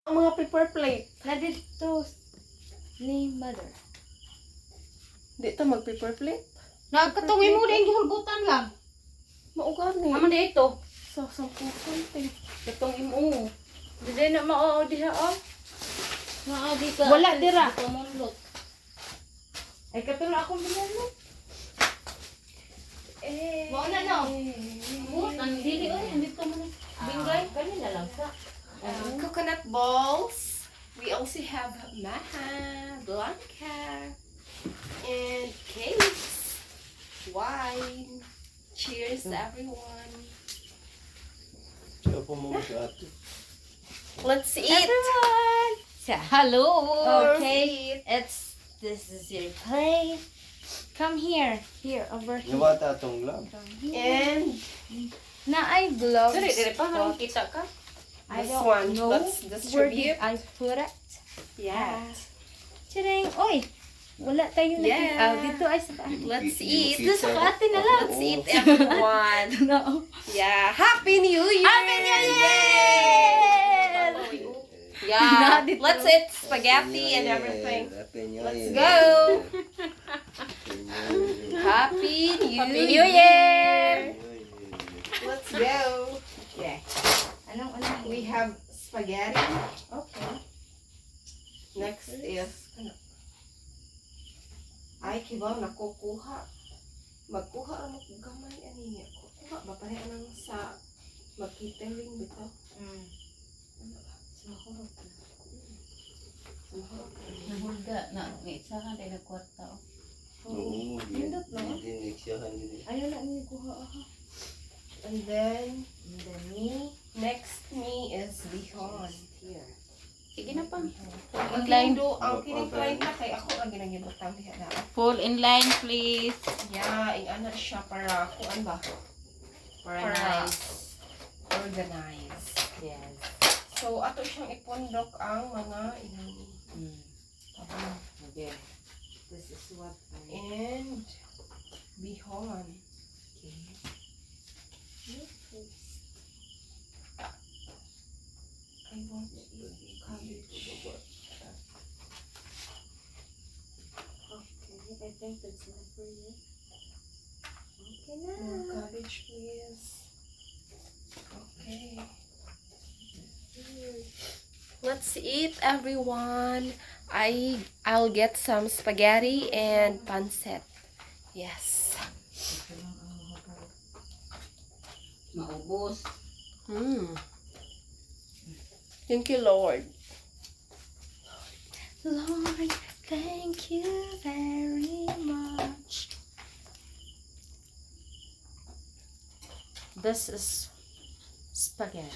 Ang mga paper plate. Na dito ni mother. Di to mag-paper plate. Nagkatungin mo din gihulbutan lang. Maugar ni. Aman dito. Sa 10 something. Katungin mo. Dili na mao diha oh. Maagi ka. Wala dira. Pamulot. Ay katulad akong binulot. Mao na no. Ang dili oy, dito mo na. Bingay kanina lang sa. Coconut balls. We also have Maha, Blanca, and cakes. Wine. Cheers, everyone. Let's eat. Everyone. Hello. Okay. This is your plate. Come here. Here over here. Nawata tong lab. Come here. And Na ay gloves. Dire pa But kita ka. I This don't one. know Let's where distribute. did I put it. Yeah. Charing, oy. Wala tayong Yeah. dito ay sa Let's eat. Dito sa ate na lang. Let's eat, everyone. No. Yeah. Happy New Year! Happy New Year! Yeah. Not dito. Let's eat spaghetti and everything. Let's Let's go. Happy New Year! Let's go. Yeah. Anong We have spaghetti. Okay. Next is ay kibaw nakukuha. Magkuha ang gamay ani niya. Kuha ba pare anang sa magkiteling bitaw. Mahulog na. Mahulog. Nahulga na. May isa ka tayo na kwarta. Oo, Pindot, no? hindi siyahan din. Ayaw na niyo kuha aha. And then the me. Next me is bihon here. Sige na pa. Ang kindo, ang kining na kay ako ang ginagibutang diha na. Fall in line, please. Yeah, ing ana siya para kuan ba? Para Para nice. organize. Yes. So ato siyang ipundok ang mga inani. Okay. This is what And bihon. I want to eat cabbage. Okay, I think that's enough for you. Okay na. More cabbage, please. Okay. Let's eat, everyone. I'll get some spaghetti and pancit. Yes. Maubos. Thank you, Lord. Lord, thank you very much. This is spaghetti.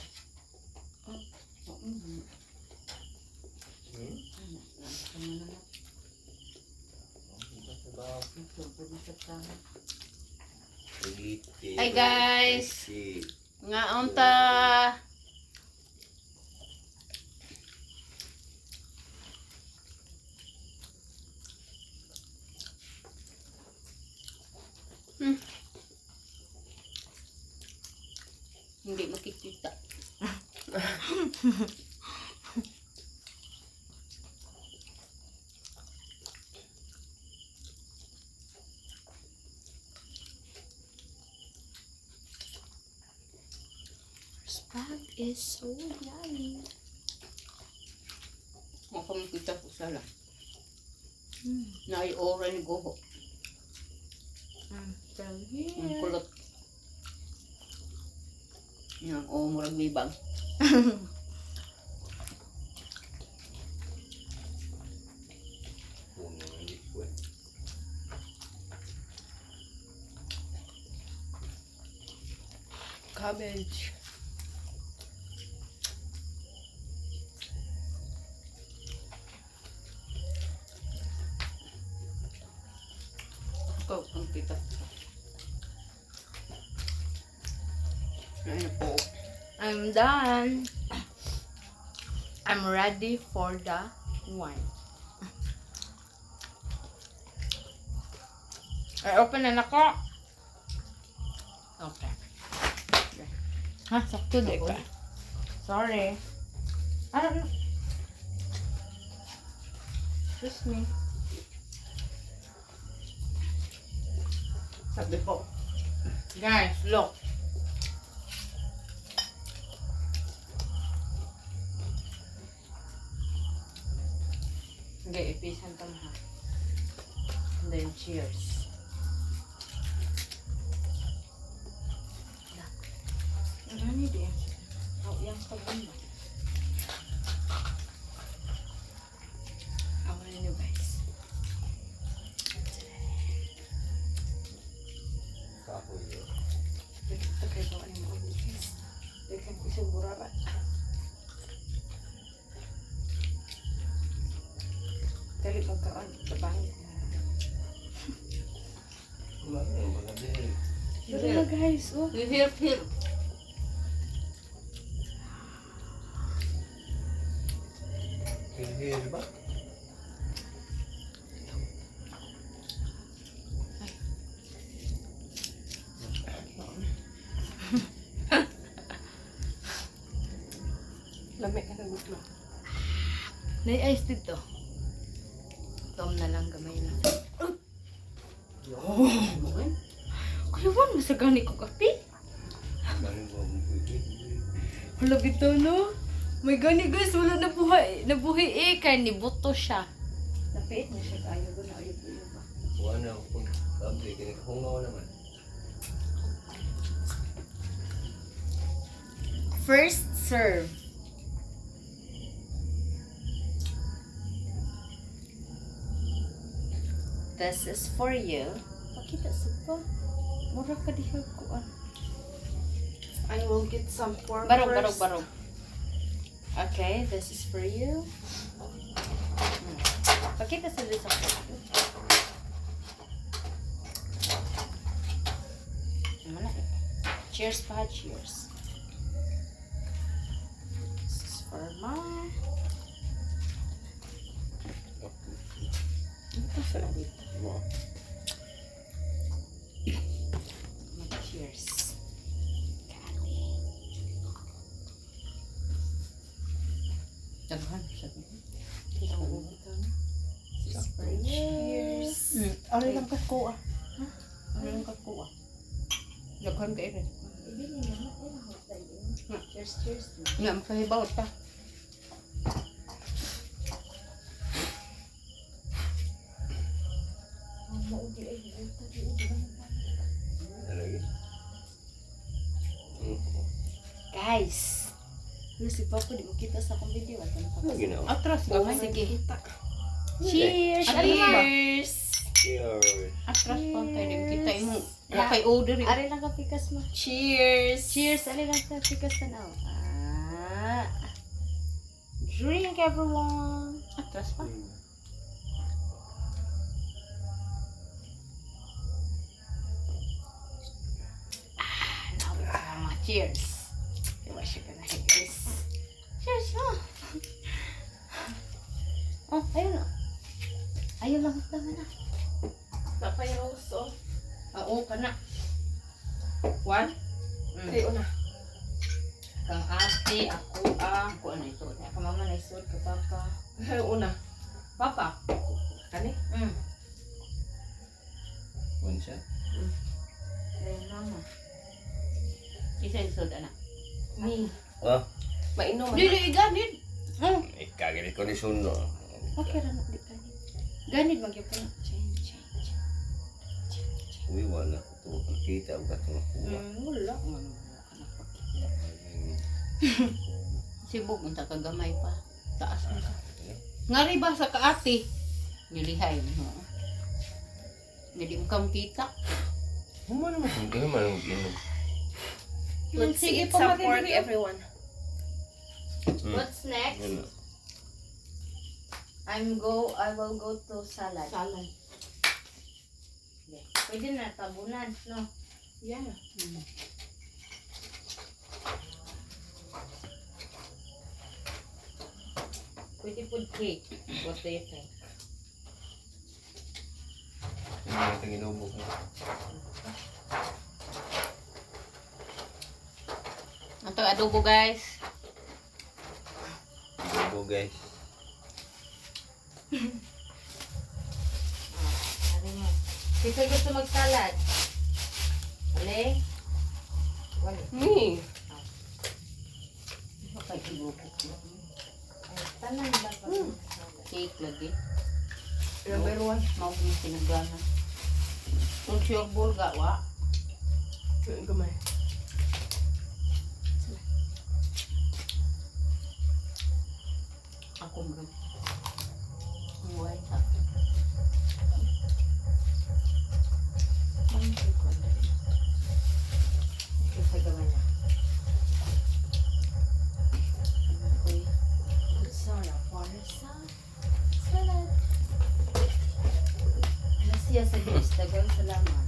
Hi, guys. Nga unta. Hindi makikita. Spag is so yummy. Makamikita ko sala. Na ay oray ni goho. Ang kulot. Yang murag bibang. Cabbage. Ikaw, ang kita. Ayun po. I'm done. I'm ready for the wine. Ay, open na nako. Okay. Ha, sakto di ka. Sorry. Ano? Excuse me. Sabi po. Guys, look. Okay, ipisan ka na ha. And then, cheers. Ano ni din? Oh, yang pagbundo. Awan niyo guys. Kahoy yun. Ito kayo ba ano mo guys? Dekan ko sa burabat. Dali magkaon sa bahay. Kumain, mga din. Dali na guys, oh. Here. Hil-hil ba? Lamig ka ng gutlo. Nai-ice dito. Tom na lang gamay lang. Kaya wan, masagani ko kape. Galing ba mo pwede? Hala bito no? May gani guys, wala nabuhi eh. Kaya nibuto siya. Napiit na siya kayo. Guna ulit ba? Wala ako pag kabli. Kinikakungaw naman. First serve. This is for you. Pakita sa pa. Mura ka diha ko. I will get some pork Barog. first. Okay, this is for you. Pakita sa dito sa plato. Cheers pa, cheers. This is for my... Ito sa dito. Mo. Cheers. Daghan sabi. Cheers. Ano lang kakuha? Ano lang kakuha? Daghan ka rin. Cheers. Nga, makahibaw ta. Lagi. Guys, ano si Papa di mo kita sa akong video at ano Ano ginawa? Atras Oh, gamay. sige. Cheers! Ano ba? Cheers! Cheers. Atras pa tayo. Di mo kita mo. Wakay order eh. Ari lang ka pikas mo. Cheers. Cheers! Ari lang ka pikas tanaw. Drink everyone! Atras pa. Now we have cheers! Diba siya ka na guys? Cheers! Oh, ayun na. Ayun lang ito na. Napayos, oh. Oo ka na. One. Three, una. Kang ate, ako ano ito? Ka mama na isod, ka papa. Una. Papa? Kani? One shot. Ayun mama. Isa isod, anak. Ni. Ah, Mainom. Dili, ganit. kagani ko ni Suno. Okay ra na di ka ni. Ganit magyud ko na. Uy, wala ko ito. Kita ang gatong kuha. Wala. Sibog, unta ka gamay pa. Taas mo ka. Ngari ba sa kaati? Nilihay mo. Hindi mo kam kita. Human naman. Hindi naman ang ginom. Let's Sige, eat some pamagay pork, dito. everyone. What's next? Yan na. I will go to salad. Salad. Pwede na tabunan, no? Yeah. Pwede po cake. What do you think? Yan na natin inubok. Ito adobo guys. Adobo guys. Kasi gusto magsalad. Ale? Wala. Ni. Ano kay ibukot mo? Ay, tanan ba pa Cake lagi. Number 1. Mau yung pinagana. Kung sure ball ga, wa? Gamay. Ako mo. Ang white ha. Sa gamay na. Okay. Sana, parsa. Salad. Nasiya sa Diyos. Dagang salamat.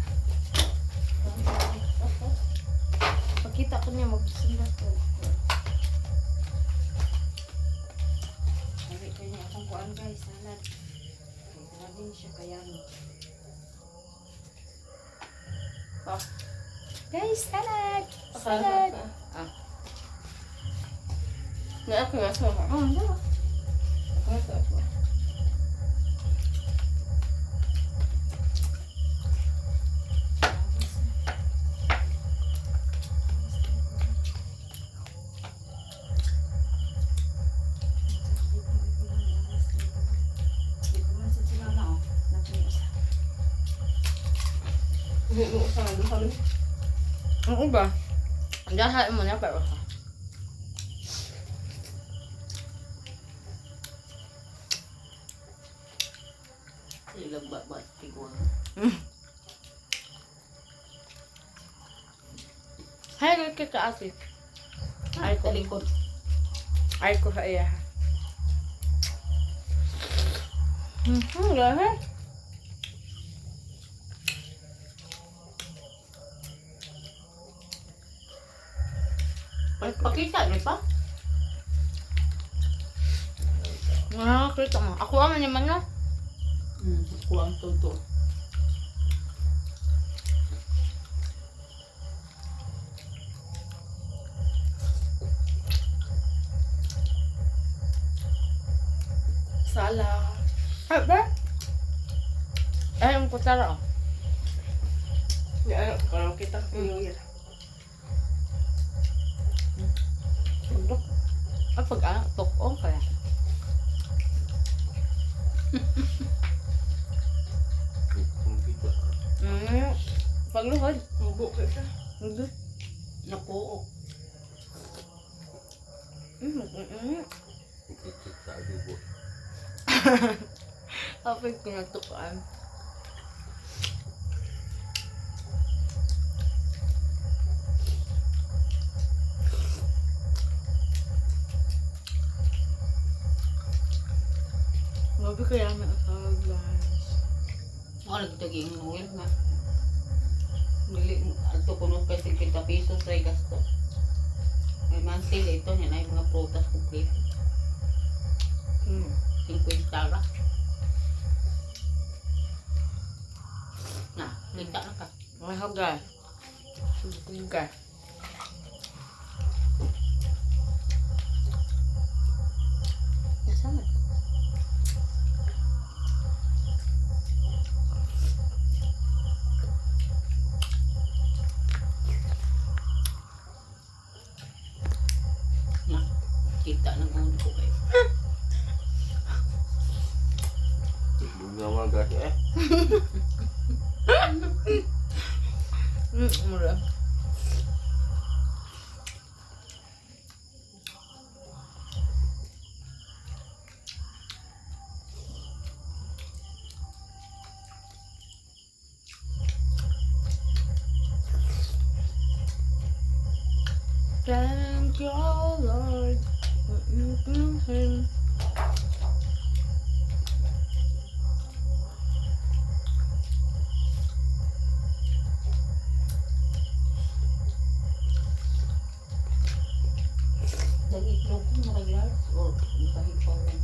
Pagkita ko niya, magsulat ko. Sabi ko niya, akong kuhaan guys, salad. Grabe siya kayami. Ah. Guys, salad! Salad. Ah. Na ako nga sa. Oh, no. Ako nga sa. Hindi mo sa duha rin. Ang iba, dahil mo na pero Ilang babat tigwang. hay ka ka ate. Ay, talikod. Ay ko sa iya. Grabe. Ay, pakita niyo pa? Kita mo. Ako aman naman na. Kuwang tonto. Salah. Ay ba? Ay, ang kutara. Ya, kalau kita New Year. Tundok. Ay, pag tukong kaya. Kumpita. Pagluhod. Mabuk ka siya. Hindi. Nakuo. Ikit sa adubo. Apay ko natukaan. Grabe kaya na ang guys. Wala nagtaging oil nga. Bili, ato kuno kay 50 pesos ay gasto. May mantil ito, yan ay mga prutas complete. 50 ra. Na, linda na ka. Mga guys. Guys. Nasaan? Na, kita ng ulo ko kayo. Bunga magas eh. Mura. Thank you, Lord. Lagi itlog ko nakaglas o kahit pa lang.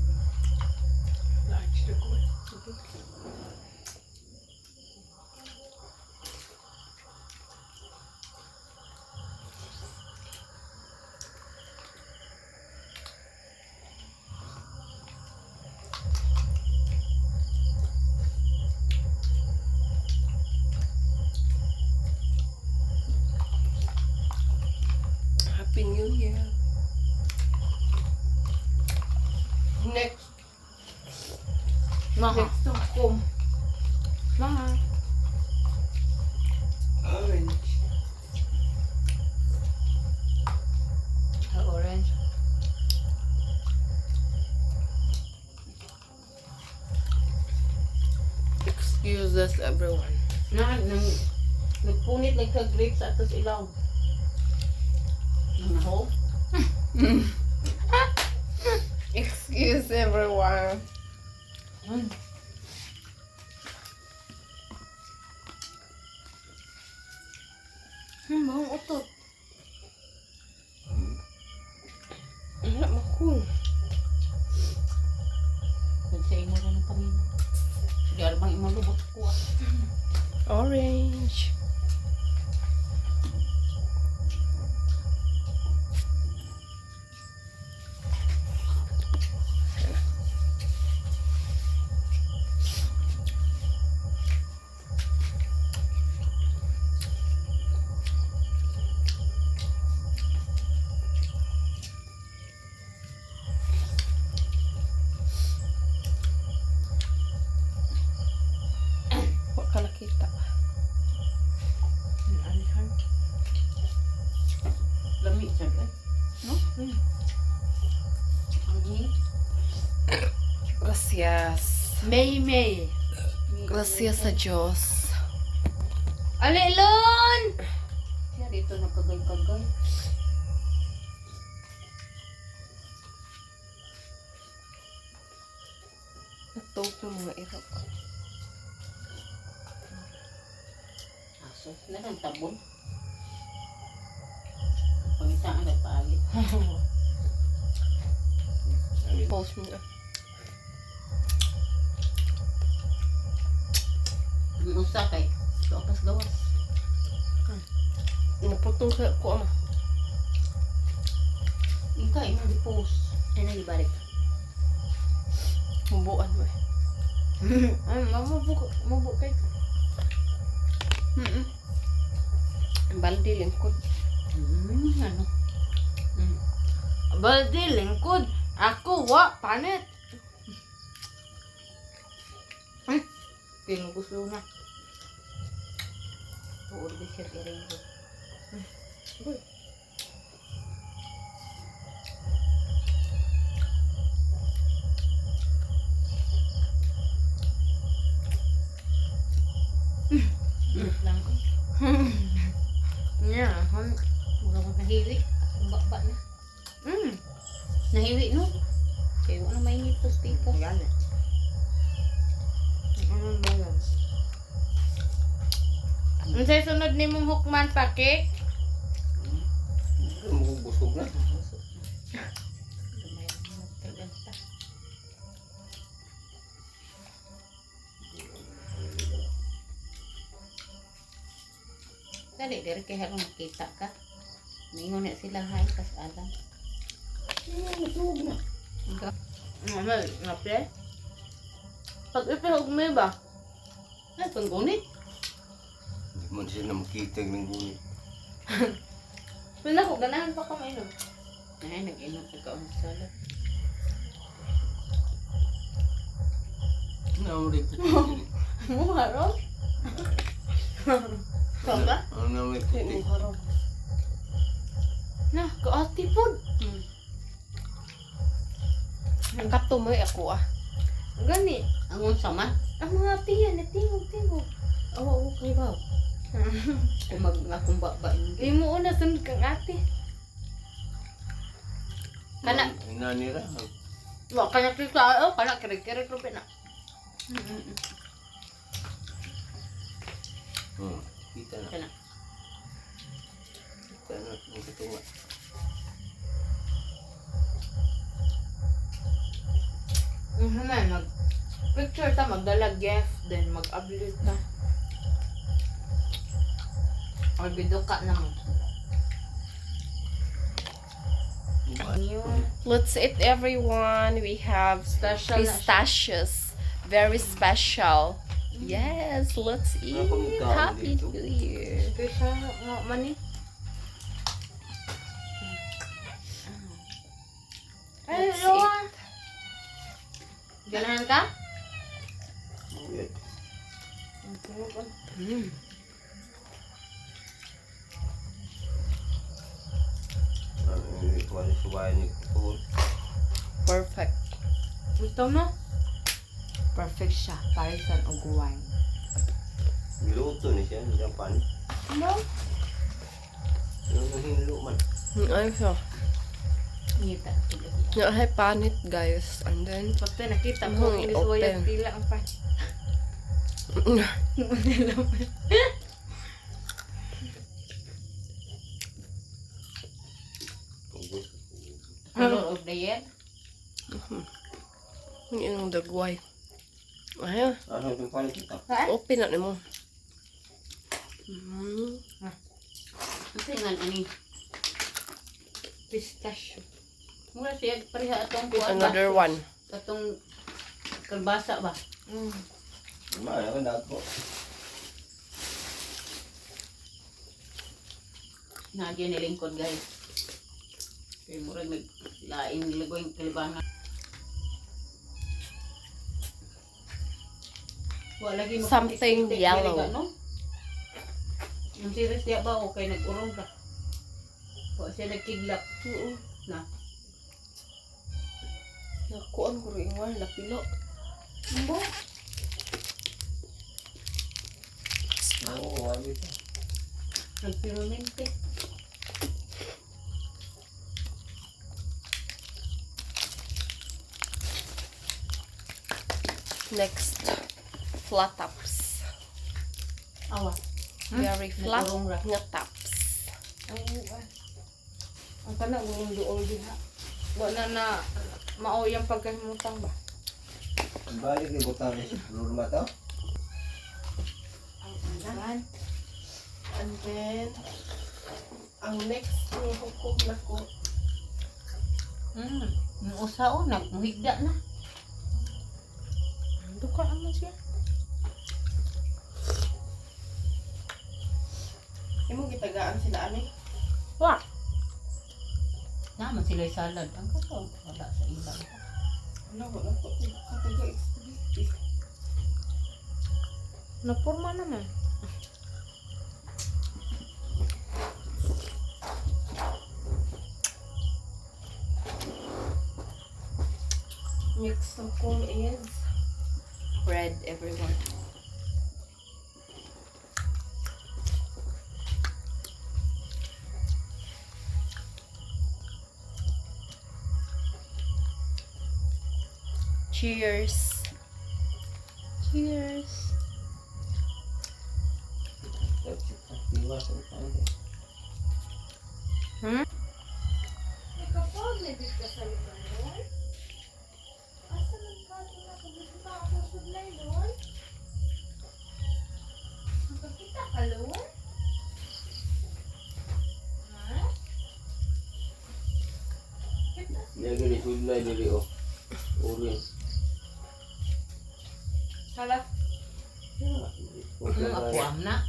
Large na ko. Next. Maha. Next to kum. Maha. Orange. Orange. Excuse us, everyone. Nagpunit like ka grapes atos ilaw. Nahog. Excuse everyone. Mahong utot. Wala makul. Nagsay mo rin ng pamilya. Sige, alam bang imong lubot ko ah. Orange. Wa ka nakita. Alihan. Lamig siya eh. No? Ang hingit. Gracias. May. Gracias sa Diyos. Alilon! Siya dito nakagal-kagal. Natog ng mga irap. Aso. Nalang tabon. Pangitaan at paagit. Pause mo na. Ang usa kay gawas-gawas. Naputong sa ko ama. Ika, imong di-post. Ano ibalik? Humbuan mo eh. Ay, mabuk kay ka. Ang balde lingkod. Ano? Balde, lingkod. Ako, wa, panit. Ay, pinugusto na. Tuod di siya tirego. Uy. Init lang ko. Yeah, Mura ko nahiwi. Ang baba na. Nahiwi no? Kaya wala mainit to speaker. Ganit. Anong balance? Ang sa'y sunod ni mong hukman pa, cake? Busog na. Gamay na nagtaganta. Dali, diri kay harong makita ka. Ningon na sila hay, kas alam. Natulog na. Ano, naple? Pag ipihog mo ba? Ay, panggunit. Hindi man siya na makita ng gunit. Pila ko, ganahan pa ka mainom. Ay, nag-inom ka kaon salad. Ano rin puti? Mo haro? Kaka? Ano rin puti? Na, kaati po. Ang kato mo eh ako ah. Gani. Ang unsa man? Ang mga tiyan, natingog-tingog. Oo, okay ba? Kung mag-akumba ba Di mo una sunod kang ate. Kana. Inanira. Wa kanya kita, oh, kana kiri-kiri ko na. Kita na. Kana. Kita na. Ang katunga. Man, mag-picture ta, magdala gift, then mag-upload ta. Or video ka naman. Let's eat everyone. We have Special na siya. pistachios. Very special. Yes, let's eat. Ano pang tao Happy dito? New Year. Special nga man eh. Ay, Let's Loa. Ganahan ka? Yan. Mm. Wala subay ni Kuhol. Perfect. Gusto mo? Perfect siya. Parisan o guwang. Niluto ni siya, hindi ang pan. Ano? Yung hinlo man. Ay, so. Ngita. Ay, panit, guys. And then, Pagka nakita mo, Mm, hindi suwaya open. pila ang pan. Color of the year. yung dagway. Ay, Ano yung pan kita? open na mo. Mm. Kasi nga, ani. Pistachio. Mura siya, pareha atong kuwan ba? Another one. Atong kalbasa ba? Mm. Mana ka dako? Nadya nilingkod guys. Kaya mura naglain ligoy yung kalibangan. Wala lagi Something magpatik-tik yellow. diri ka, no? Ang series diya ba o kay nag-urong ka? O siya nagkidlap na. Nakuan ko rin nga, napilo. Mbo? Oo, wala ito. Nagpirumente. Next, flat tops. Awa. Very flat Nagurong ra. nga tops. Ang kana ulong diha. Wala na mao yung pagkahimutang ba? Balik ni butang ni Lurma to. Ayan. And then, ang next ni hukom na ko, Yung usa o, nagmuhigda na. Duka naman siya. imong gitagaan sila ani. Wa. Naman sila'y salad. Ang kato, wala sa ibang. Ano wala ko kataga expedite. Napurma naman. Next hukom is Bread, everyone. Cheers. Cheers. Diwas ang pan. Kapag nabit ka sa lugar nun, asa nagkato na kung ba ako sa sublay nun? Nakakita ka nun? Ha? Lagi ni sulay dili oh. Orange. Hala, Ang apuam na.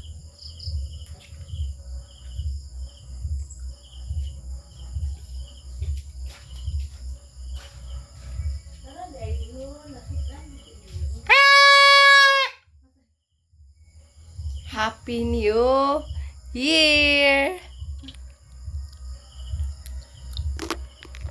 hala dahil yun, nakita niyo. Happy New Year!